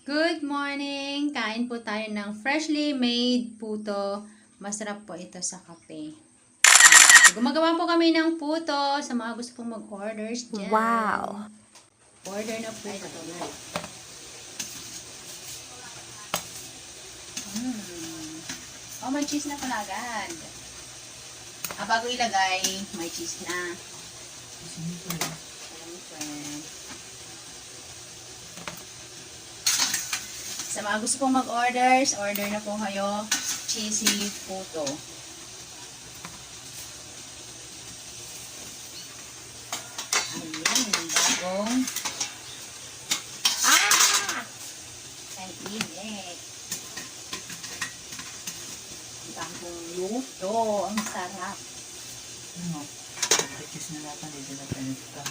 Good morning! Kain po tayo ng freshly made puto. Masarap po ito sa kape. So, gumagawa po kami ng puto sa mga gusto pong mag-orders dyan. Wow! Order na po kayo. Oh, may cheese na pala agad. Bago ilagay, may cheese na. Siyempre. Sa mga gusto pong mag-orders, order na po kayo. Cheesy puto. Ayan, bagong. Ang init. Bagong luto. Ang sarap. Ano? Cheese na natin dito na pinito.